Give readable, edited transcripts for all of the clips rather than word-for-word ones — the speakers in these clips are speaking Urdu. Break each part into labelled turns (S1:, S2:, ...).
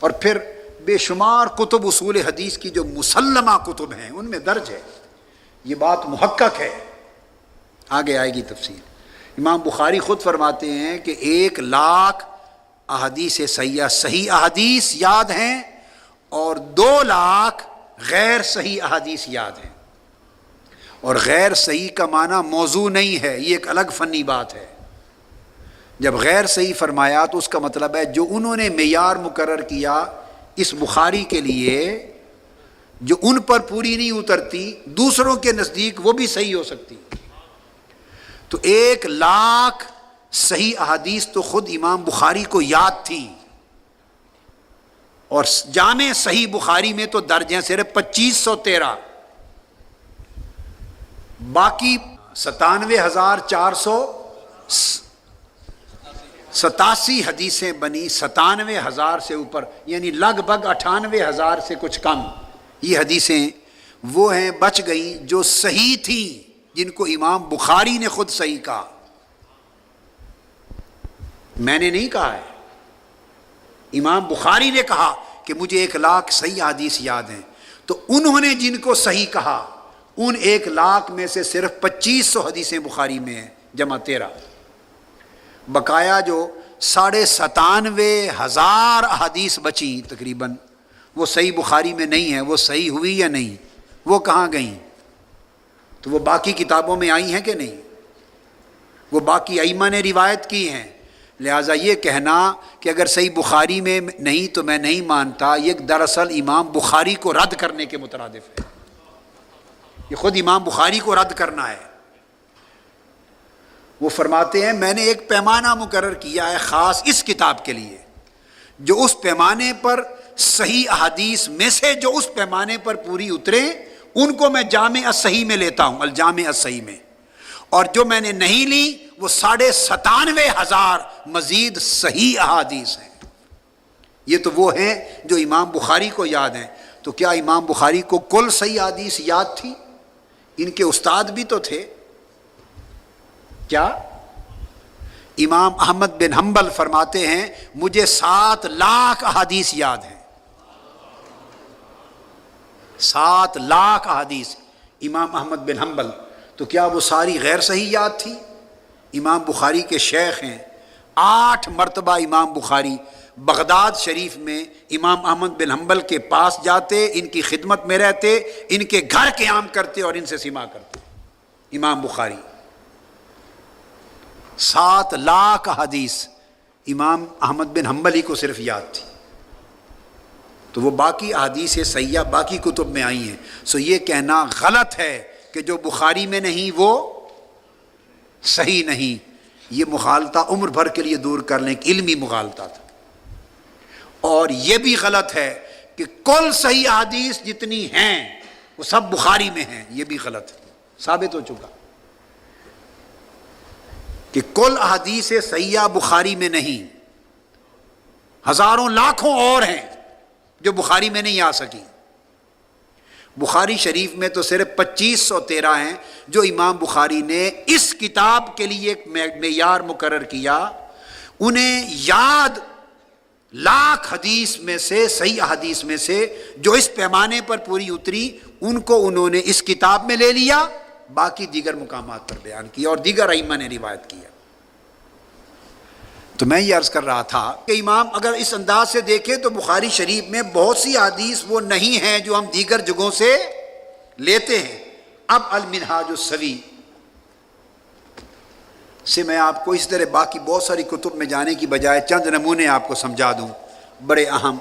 S1: اور پھر بے شمار کتب اصول حدیث کی جو مسلمہ کتب ہیں ان میں درج ہے، یہ بات محقق ہے، آگے آئے گی تفصیل۔ امام بخاری خود فرماتے ہیں کہ 1,00,000 احادیث صحیحہ صحیح احادیث یاد ہیں اور 2,00,000 غیر صحیح احادیث یاد ہیں۔ اور غیر صحیح کا معنی موضوع نہیں ہے، یہ ایک الگ فنی بات ہے۔ جب غیر صحیح فرمایا تو اس کا مطلب ہے جو انہوں نے معیار مقرر کیا اس بخاری کے لیے، جو ان پر پوری نہیں اترتی، دوسروں کے نزدیک وہ بھی صحیح ہو سکتی۔ تو 1,00,000 صحیح احادیث تو خود امام بخاری کو یاد تھی، اور جامع صحیح بخاری میں تو درج ہیں صرف 2513، باقی 97,487 حدیثیں بنی، 97,000 سے اوپر، یعنی لگ بھگ 98,000 سے کچھ کم یہ حدیثیں وہ ہیں بچ گئیں جو صحیح تھیں، جن کو امام بخاری نے خود صحیح کہا، میں نے نہیں کہا ہے، امام بخاری نے کہا کہ مجھے 1,00,000 صحیح حدیث یاد ہیں، تو انہوں نے جن کو صحیح کہا ان 1,00,000 میں سے صرف 2500 حدیثیں بخاری میں ہیں، جمع 13، بقایا جو 97,500 احادیث بچی تقریباً وہ صحیح بخاری میں نہیں ہیں، وہ صحیح ہوئی یا نہیں، وہ کہاں گئیں؟ تو وہ باقی کتابوں میں آئی ہیں کہ نہیں؟ وہ باقی ائمہ نے روایت کی ہیں، لہٰذا یہ کہنا کہ اگر صحیح بخاری میں نہیں تو میں نہیں مانتا، یہ دراصل امام بخاری کو رد کرنے کے مترادف ہے، یہ خود امام بخاری کو رد کرنا ہے۔ وہ فرماتے ہیں میں نے ایک پیمانہ مقرر کیا ہے خاص اس کتاب کے لیے، جو اس پیمانے پر صحیح احادیث میں سے جو اس پیمانے پر پوری اترے ان کو میں جامع الصحیح میں لیتا ہوں، الجامع الصحیح میں، اور جو میں نے نہیں لی وہ 97,500 مزید صحیح احادیث ہیں۔ یہ تو وہ ہیں جو امام بخاری کو یاد ہیں، تو کیا امام بخاری کو کل صحیح احادیث یاد تھی؟ ان کے استاد بھی تو تھے۔ کیا امام احمد بن حنبل فرماتے ہیں مجھے 7,00,000 احادیث یاد ہیں، 7,00,000 احادیث امام احمد بن حنبل، تو کیا وہ ساری غیر صحیح یاد تھی؟ امام بخاری کے شیخ ہیں، 8 مرتبہ امام بخاری بغداد شریف میں امام احمد بن حنبل کے پاس جاتے، ان کی خدمت میں رہتے، ان کے گھر قیام کرتے اور ان سے سماع کرتے۔ امام بخاری 7,00,000 حدیث امام احمد بن حنبل ہی کو صرف یاد تھی، تو وہ باقی احادیث صحیحہ باقی کتب میں آئی ہیں۔ سو یہ کہنا غلط ہے کہ جو بخاری میں نہیں وہ صحیح نہیں، یہ مغالطہ عمر بھر کے لیے دور کر لیں کہ علمی مغالطہ تھا۔ اور یہ بھی غلط ہے کہ کل صحیح احادیث جتنی ہیں وہ سب بخاری میں ہیں، یہ بھی غلط ہے، ثابت ہو چکا کہ کل احادیث صحیحہ بخاری میں نہیں، ہزاروں لاکھوں اور ہیں جو بخاری میں نہیں آ سکی۔ بخاری شریف میں تو صرف 2513 ہیں جو امام بخاری نے اس کتاب کے لیے ایک معیار مقرر کیا، انہیں یاد 1,00,000 حدیث میں سے صحیح احادیث میں سے جو اس پیمانے پر پوری اتری ان کو انہوں نے اس کتاب میں لے لیا، باقی دیگر مقامات پر بیان کیا اور دیگر ائمہ نے روایت کیا۔ تو میں یہ عرض کر رہا تھا کہ امام اگر اس انداز سے دیکھیں تو بخاری شریف میں بہت سی حدیث وہ نہیں ہیں جو ہم دیگر جگہوں سے لیتے ہیں۔ اب المنہاج السوی سے میں آپ کو اس طرح باقی بہت ساری کتب میں جانے کی بجائے چند نمونے آپ کو سمجھا دوں بڑے اہم۔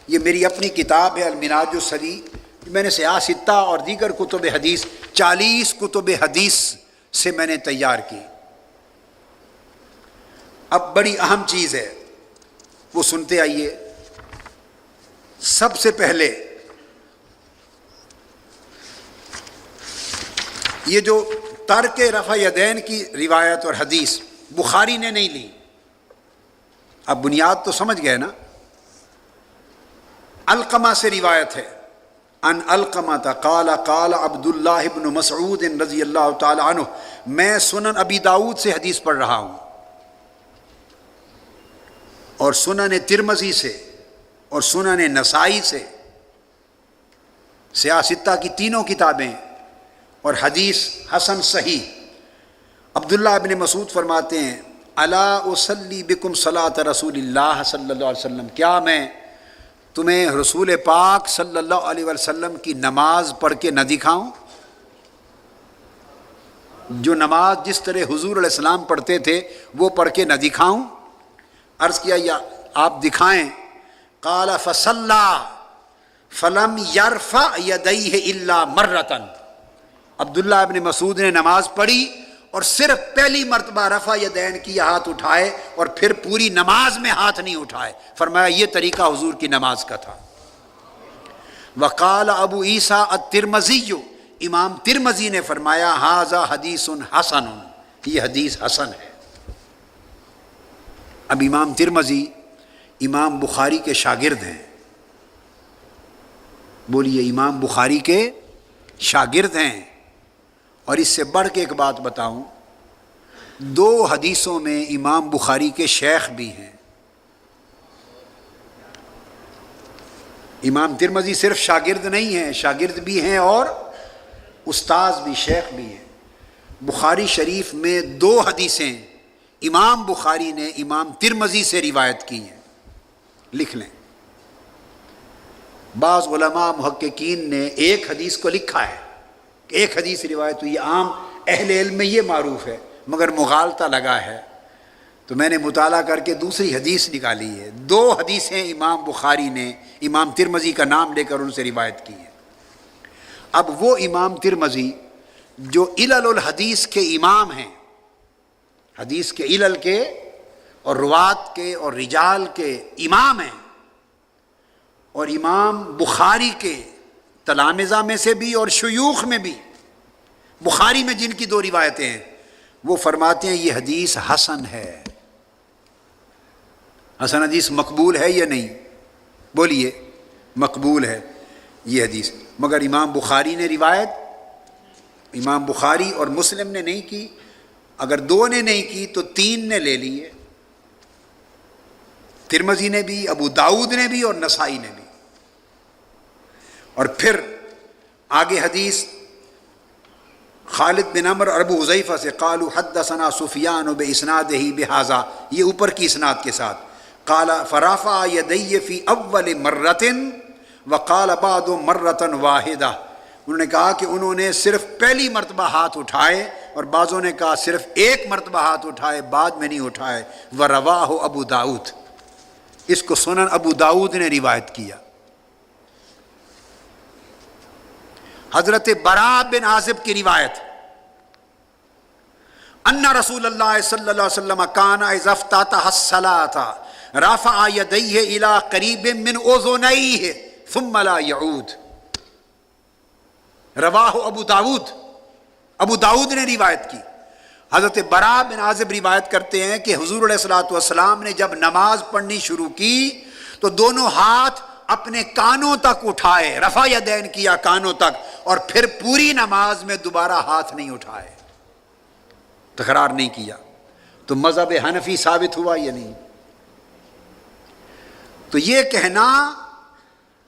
S1: یہ میری اپنی کتاب ہے المنہاج السوی، میں نے صحاح ستہ اور دیگر کتب حدیث 40 کتب حدیث سے میں نے تیار کی۔ اب بڑی اہم چیز ہے وہ سنتے آئیے۔ سب سے پہلے یہ جو ترک رفع یدین کی روایت اور حدیث بخاری نے نہیں لی، اب بنیاد تو سمجھ گئے نا۔ علقمہ سے روایت ہے، ان علقمہ قال قال عبداللہ ابن مسعود رضی اللہ تعالی عنہ، میں سنن ابی داؤد سے حدیث پڑھ رہا ہوں اور سنن ترمذی سے اور سنن نسائی سے، سیاستہ کی تینوں کتابیں، اور حدیث حسن صحیح۔ عبداللہ ابن مسعود فرماتے ہیں الا اصلی بکم صلاۃ رسول اللہ صلی اللہ علیہ وسلم، کیا میں تمہیں رسول پاک صلی اللہ علیہ وسلم کی نماز پڑھ کے نہ دکھاؤں؟ جو نماز جس طرح حضور علیہ السلام پڑھتے تھے وہ پڑھ کے نہ دکھاؤں؟ عرض کیا یا آپ دکھائیں۔ قال فصلی فلم یرفع یدیہ الا مرۃ، عبداللہ ابن مسعود نے نماز پڑھی اور صرف پہلی مرتبہ رفع یدین کی ہاتھ اٹھائے اور پھر پوری نماز میں ہاتھ نہیں اٹھائے۔ فرمایا یہ طریقہ حضور کی نماز کا تھا۔ وقال ابو عیسیٰ الترمذی، امام ترمذی نے فرمایا ھذا حدیث حسن، یہ حدیث حسن ہے۔ اب امام ترمذی امام بخاری کے شاگرد ہیں، بولیے امام بخاری کے شاگرد ہیں۔ اور اس سے بڑھ کے ایک بات بتاؤں، دو حدیثوں میں امام بخاری کے شیخ بھی ہیں۔ امام ترمذی صرف شاگرد نہیں ہیں، شاگرد بھی ہیں اور استاذ بھی، شیخ بھی ہیں۔ بخاری شریف میں دو حدیثیں امام بخاری نے امام ترمذی سے روایت کی ہیں، لکھ لیں۔ بعض علماء محققین نے ایک حدیث کو لکھا ہے، ایک حدیث روایت ہوئی، عام اہل علم میں یہ معروف ہے، مگر مغالطہ لگا ہے تو میں نے مطالعہ کر کے دوسری حدیث نکالی ہے۔ دو حدیثیں امام بخاری نے امام ترمذی کا نام لے کر ان سے روایت کی ہیں۔ اب وہ امام ترمذی جو علل الحدیث کے امام ہیں، حدیث کے علل کے اور روات کے اور رجال کے امام ہیں، اور امام بخاری کے تلامذہ میں سے بھی اور شیوخ میں بھی، بخاری میں جن کی دو روایتیں ہیں، وہ فرماتے ہیں یہ حدیث حسن ہے۔ حسن حدیث مقبول ہے یا نہیں؟ بولیے مقبول ہے یہ حدیث، مگر امام بخاری نے روایت، امام بخاری اور مسلم نے نہیں کی، اگر دو نے نہیں کی تو تین نے لے لی ہے، ترمذی نے بھی، ابو داؤد نے بھی اور نسائی نے بھی۔ اور پھر آگے حدیث خالد بن عمر اور ابو حذیفہ سے، قالوا حدثنا سفیان باسنادہ بہذا، یہ اوپر کی اسناد کے ساتھ، قال فرفع یدی فی اول مرۃ وقال بعض مرۃ واحدہ، انہوں نے کہا کہ انہوں نے صرف پہلی مرتبہ ہاتھ اٹھائے اور بعضوں نے کہا صرف ایک مرتبہ ہاتھ اٹھائے، بعد میں نہیں اٹھائے۔ ورواہ ابو داؤد، اس کو سنن ابو داؤد نے روایت کیا۔ حضرت براء بن عازب کی روایت، ان رسول اللہ صلی اللہ علیہ وسلم کان اذا افتتح الصلاۃ رفع یدیہ الی قریب من اذنیہ ثم لا یعود۔ رواہ ابو داؤد، ابو داؤد نے روایت کی۔ حضرت براء بن عازب روایت کرتے ہیں کہ حضور علیہ الصلوۃ والسلام نے جب نماز پڑھنی شروع کی تو دونوں ہاتھ اپنے کانوں تک اٹھائے، رفع یدین کیا کانوں تک، اور پھر پوری نماز میں دوبارہ ہاتھ نہیں اٹھائے، تکرار نہیں کیا۔ تو مذہب حنفی ثابت ہوا یا نہیں؟ تو یہ کہنا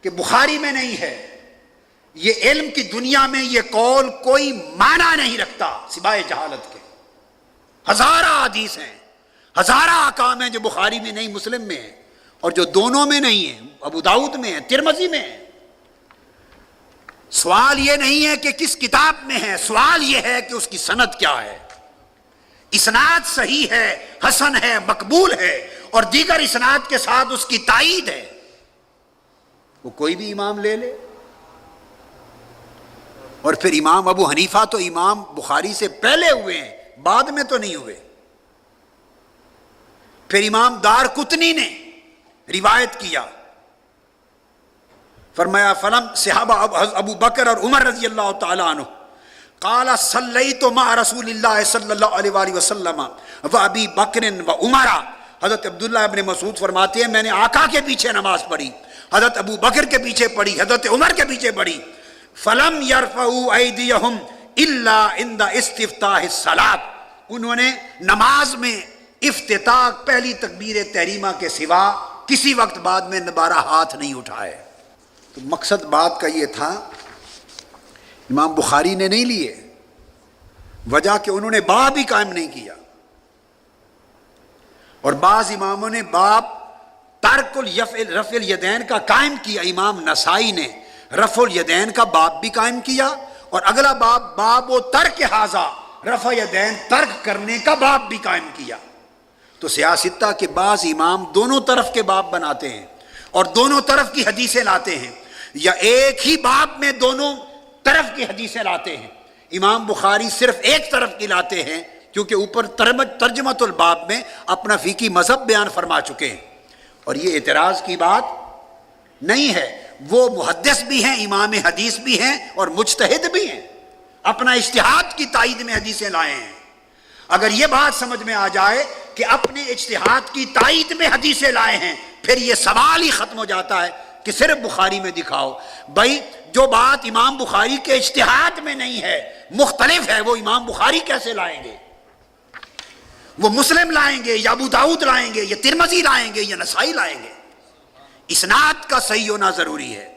S1: کہ بخاری میں نہیں ہے، یہ علم کی دنیا میں یہ قول کوئی معنی نہیں رکھتا سوائے جہالت کے۔ ہزارہ حدیث ہیں، ہزارہ احکام ہیں جو بخاری میں نہیں، مسلم میں ہیں، اور جو دونوں میں نہیں ہیں، ابو داؤد میں ہیں، ترمذی میں ہیں۔ سوال یہ نہیں ہے کہ کس کتاب میں ہے، سوال یہ ہے کہ اس کی سند کیا ہے، اسناد صحیح ہے، حسن ہے، مقبول ہے، اور دیگر اسناد کے ساتھ اس کی تائید ہے۔ وہ کوئی بھی امام لے لے۔ اور پھر امام ابو حنیفہ تو امام بخاری سے پہلے ہوئے ہیں، بعد میں تو نہیں ہوئے۔ پھر امام دارقطنی نے روایت کیا، فرمایا فلم صحابہ ابو بکر اور عمر رضی اللہ تعالی عنہ قال صلیت مع رسول اللہ صلی اللہ علیہ وآلہ وسلم و ابی بکر و عمر۔ حضرت عبداللہ ابن مسعود فرماتے ہیں میں نے آقا کے پیچھے نماز پڑھی، حضرت ابو بکر کے پیچھے پڑھی، حضرت عمر کے پیچھے پڑھی۔ فلم یرفعوا ایدیہم الا عند استفتاح الصلاۃ، انہوں نے نماز میں افتتاح پہلی تکبیر تحریمہ کے سوا کسی وقت بعد میں دوبارہ ہاتھ نہیں اٹھائے۔ تو مقصد بات کا یہ تھا، امام بخاری نے نہیں لیے، وجہ کہ انہوں نے باب ہی قائم نہیں کیا، اور بعض اماموں نے باب ترک رفع الیدین کا قائم کیا۔ امام نسائی نے رفع الیدین کا باب بھی قائم کیا، اور اگلا باب و ترک ھذا، رفع یدین ترک کرنے کا باب بھی قائم کیا۔ تو سیاستہ کے بعض امام دونوں طرف کے باب بناتے ہیں اور دونوں طرف کی حدیثیں لاتے ہیں، یا ایک ہی باب میں دونوں طرف کی حدیثیں لاتے ہیں۔ امام بخاری صرف ایک طرف کی لاتے ہیں، کیونکہ اوپر ترجمۃ الباب میں اپنا فقہی مذہب بیان فرما چکے ہیں، اور یہ اعتراض کی بات نہیں ہے۔ وہ محدث بھی ہیں، امام حدیث بھی ہیں، اور مجتہد بھی ہیں، اپنا اجتہاد کی تائید میں حدیثیں لائے ہیں۔ اگر یہ بات سمجھ میں آ جائے کہ اپنے اجتہاد کی تائید میں حدیثیں لائے ہیں، پھر یہ سوال ہی ختم ہو جاتا ہے کہ صرف بخاری میں دکھاؤ۔ بھائی جو بات امام بخاری کے اجتہاد میں نہیں ہے، مختلف ہے، وہ امام بخاری کیسے لائیں گے؟ وہ مسلم لائیں گے یا ابو داؤد لائیں گے یا ترمذی لائیں گے یا نسائی لائیں گے؟ اسناد کا صحیح ہونا ضروری ہے۔